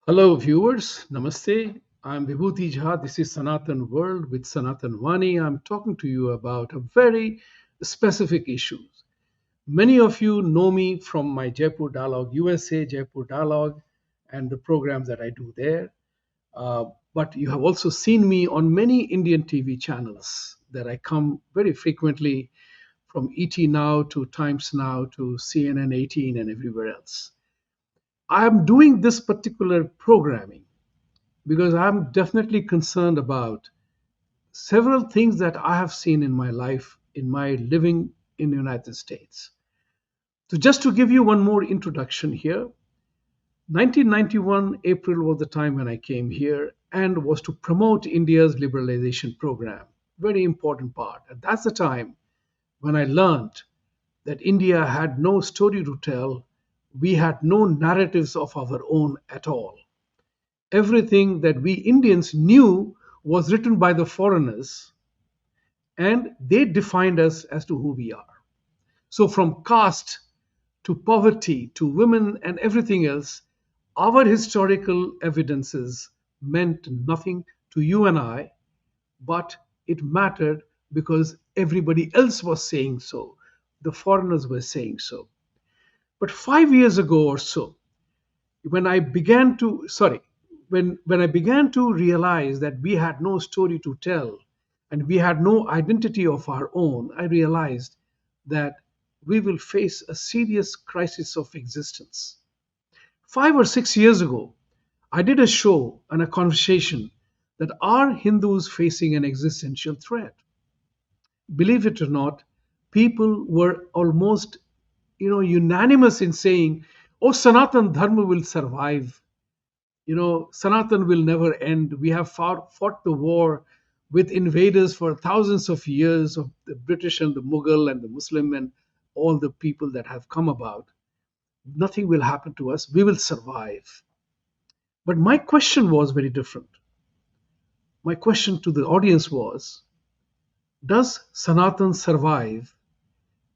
Hello, viewers. Namaste. I'm Vibhuti Jha. This is Sanatan World with Sanatan Vani. I'm talking to you about a very specific issue. Many of you know me from my Jaipur Dialogue USA, Jaipur Dialogue, and the programs that I do there. But you have also seen me on many Indian TV channels that I come very frequently from ET Now to Times Now to CNN 18 and everywhere else. I'm doing this particular programming because I'm definitely concerned about several things that I have seen in my life in my living in the United States. So just to give you one more introduction here, 1991 April was the time when I came here and was to promote India's liberalization program. Very important part. And that's the time when I learned that India had no story to tell. We had no narratives of our own at all. Everything that we Indians knew was written by the foreigners, and they defined us as to who we are. So, from caste to poverty to women and everything else, our historical evidences meant nothing to you and I, but it mattered because everybody else was saying so. The foreigners were saying so. But 5 years ago or so, when I began to, sorry, when I began to realize that we had no story to tell and we had no identity of our own, I realized that we will face a serious crisis of existence. 5 or 6 years ago, I did a show and a conversation that are Hindus facing an existential threat. Believe it or not, people were almost unanimous in saying, oh, Sanatan Dharma will survive. Sanatan will never end. We have fought the war with invaders for thousands of years of the British and the Mughal and the Muslim and all the people that have come about. Nothing will happen to us. We will survive. But my question was very different. My question to the audience was, does Sanatan survive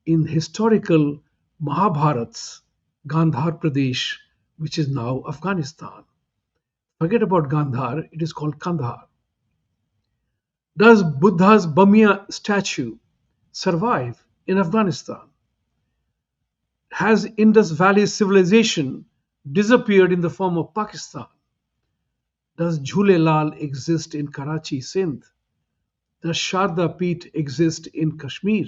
in historical Mahabharats, Gandhar Pradesh, which is now Afghanistan? Forget about Gandhar, it is called Kandahar. Does Buddha's Bamia statue survive in Afghanistan? Has Indus Valley civilization disappeared in the form of Pakistan? Does Jhulelal exist in Karachi, Sindh? Does Sharda Peeth exist in Kashmir?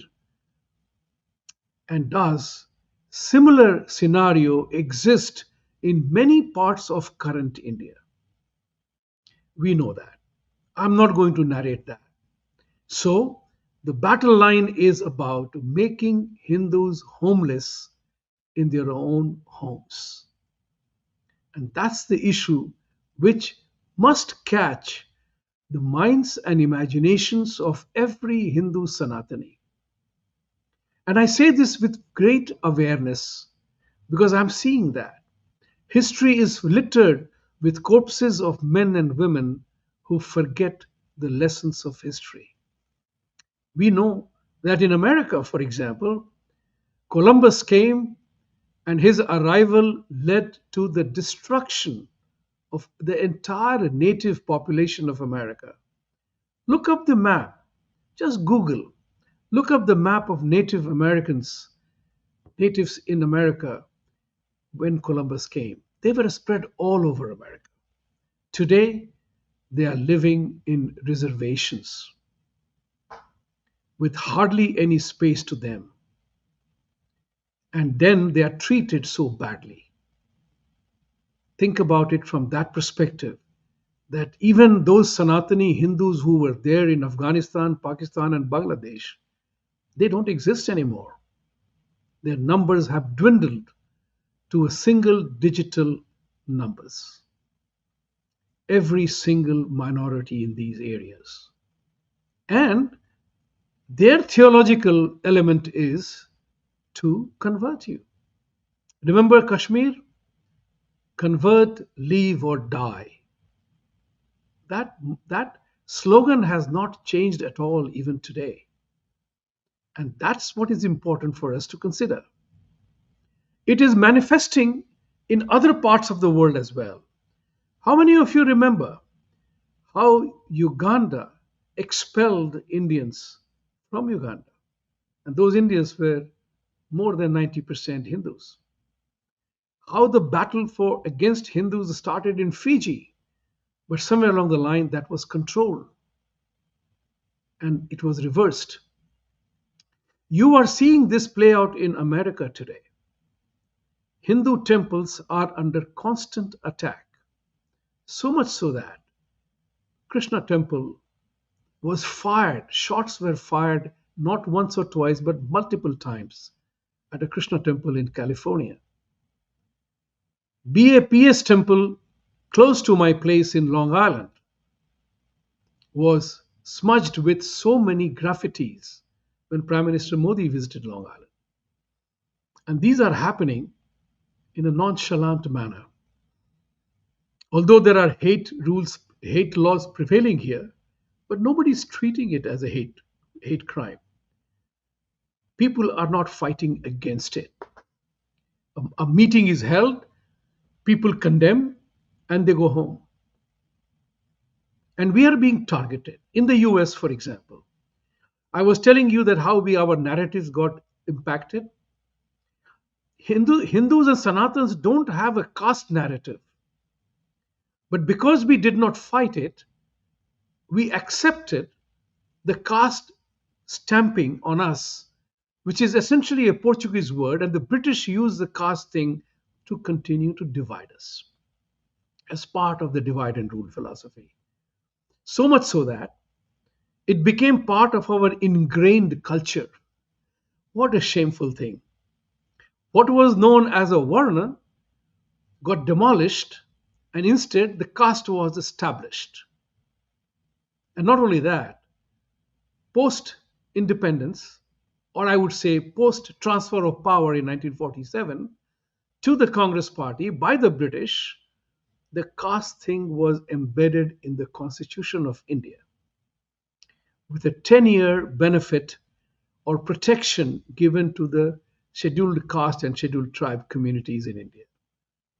And does similar scenario exist in many parts of current India? We know that. I'm not going to narrate that. So, the battle line is about making Hindus homeless in their own homes. And that's the issue which must catch the minds and imaginations of every Hindu Sanatani. And I say this with great awareness because I'm seeing that. History is littered with corpses of men and women who forget the lessons of history. We know that in America, for example, Columbus came and his arrival led to the destruction of the entire native population of America. Look up the map, just Google. Look up the map of Native Americans, natives in America when Columbus came. They were spread all over America. Today, they are living in reservations with hardly any space to them. And then they are treated so badly. Think about it from that perspective that even those Sanatani Hindus who were there in Afghanistan, Pakistan, and Bangladesh, they don't exist anymore. Their numbers have dwindled to a single digital numbers. Every single minority in these areas. And Their theological element is to convert you. Remember Kashmir? Convert, leave, or die. That slogan has not changed at all even today. And that's what is important for us to consider. It is manifesting in other parts of the world as well. How many of you remember how Uganda expelled Indians from Uganda? And those Indians were more than 90% Hindus. How the battle for against Hindus started in Fiji, but somewhere along the line that was controlled and it was reversed. You are seeing this play out in America today. Hindu temples are under constant attack, so much so that Krishna temple was fired, shots were fired not once or twice but multiple times at a Krishna temple in California. BAPS temple close to my place in Long Island was smudged with so many graffitis when Prime Minister Modi visited Long Island. And these are happening in a nonchalant manner. Although there are hate rules, hate laws prevailing here, but nobody's treating it as a hate crime. People are not fighting against it. A meeting is held, people condemn, and they go home. And we are being targeted. In the US, for example, I was telling you that how our narratives got impacted. Hindus and Sanatans don't have a caste narrative. But because we did not fight it, we accepted the caste stamping on us, which is essentially a Portuguese word, and the British used the caste thing to continue to divide us as part of the divide and rule philosophy. So much so that it became part of our ingrained culture. What a shameful thing. What was known as a Varna got demolished, and instead the caste was established. And not only that, post independence, or I would say post transfer of power in 1947 to the Congress Party by the British, the caste thing was embedded in the Constitution of India with a 10-year benefit or protection given to the scheduled caste and scheduled tribe communities in India.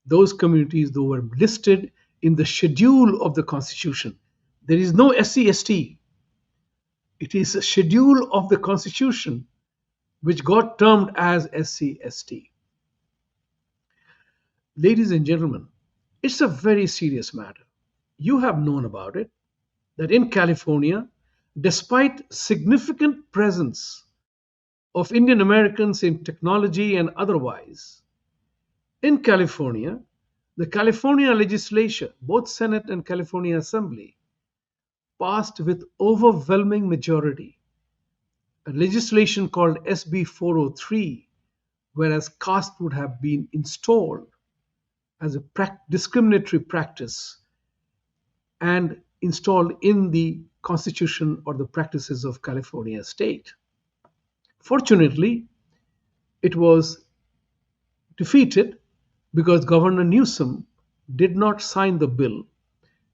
Those communities, though, were listed in the schedule of the Constitution. There is no SC/ST. It is a schedule of the Constitution which got termed as SC/ST. Ladies and gentlemen, it's a very serious matter. You have known about it, that in California, despite significant presence of Indian Americans in technology and otherwise, in California, the California legislature, both Senate and California Assembly, passed with overwhelming majority a legislation called SB 403, whereas caste would have been installed as a discriminatory practice and installed in the constitution or the practices of California state. Fortunately, it was defeated because Governor Newsom did not sign the bill,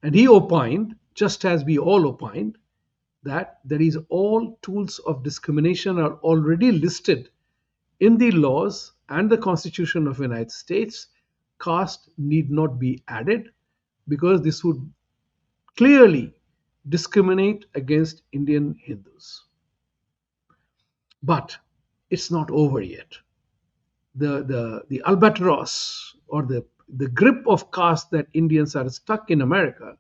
and he opined, just as we all opined, that there is all tools of discrimination are already listed in the laws and the Constitution of the United States. Caste need not be added because this would clearly discriminate against Indian Hindus. But it's not over yet. The albatross or the grip of caste that Indians are stuck in America,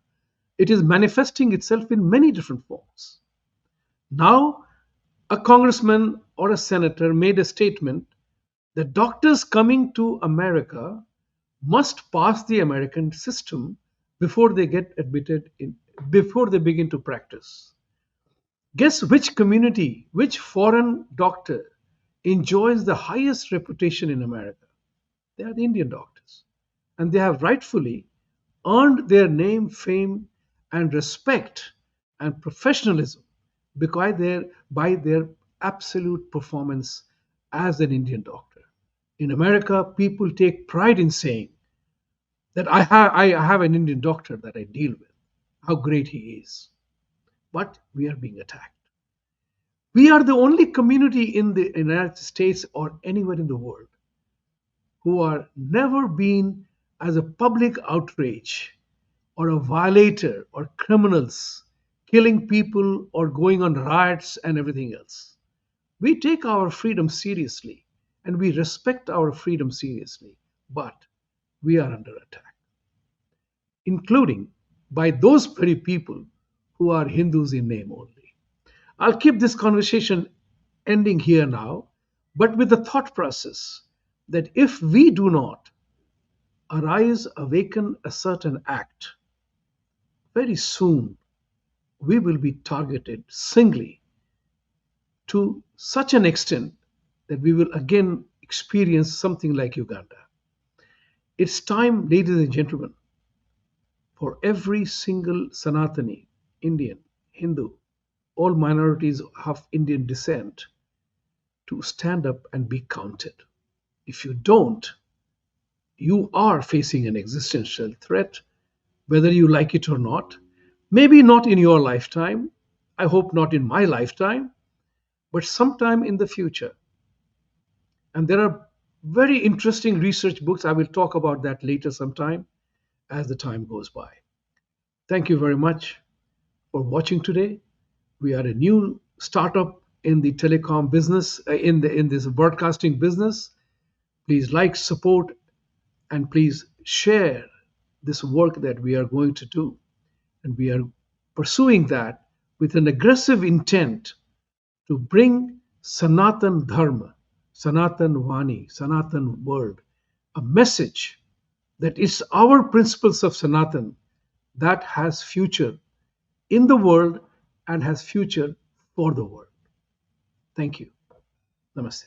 it is manifesting itself in many different forms. Now, a congressman or a senator made a statement that doctors coming to America must pass the American system before they get admitted in, before they begin to practice. Guess which community, which foreign doctor enjoys the highest reputation in America? They are the Indian doctors. And they have rightfully earned their name, fame, and respect and professionalism by their absolute performance as an Indian doctor. In America, people take pride in saying that I have an Indian doctor that I deal with, how great he is. But we are being attacked. We are the only community in the United States or anywhere in the world who are never been as a public outrage or a violator or criminals killing people or going on riots and everything else. We take our freedom seriously and we respect our freedom seriously, but we are under attack, including by those very people who are Hindus in name only. I'll keep this conversation ending here now, but with the thought process that if we do not arise, awaken a certain act, very soon we will be targeted singly to such an extent that we will again experience something like Uganda. It's time, ladies and gentlemen, for every single Sanatani, Indian, Hindu, all minorities of Indian descent to stand up and be counted. If you don't, you are facing an existential threat, whether you like it or not. Maybe not in your lifetime. I hope not in my lifetime, but sometime in the future. And there are very interesting research books. I will talk about that later sometime as the time goes by. Thank you very much for watching today. We are a new startup in the telecom business, in this broadcasting business. Please like, support, and please share this work that we are going to do. And we are pursuing that with an aggressive intent to bring Sanatan Dharma, Sanatan Vani, Sanatan word, a message that is our principles of Sanatan that has future in the world and has future for the world. Thank you. Namaste.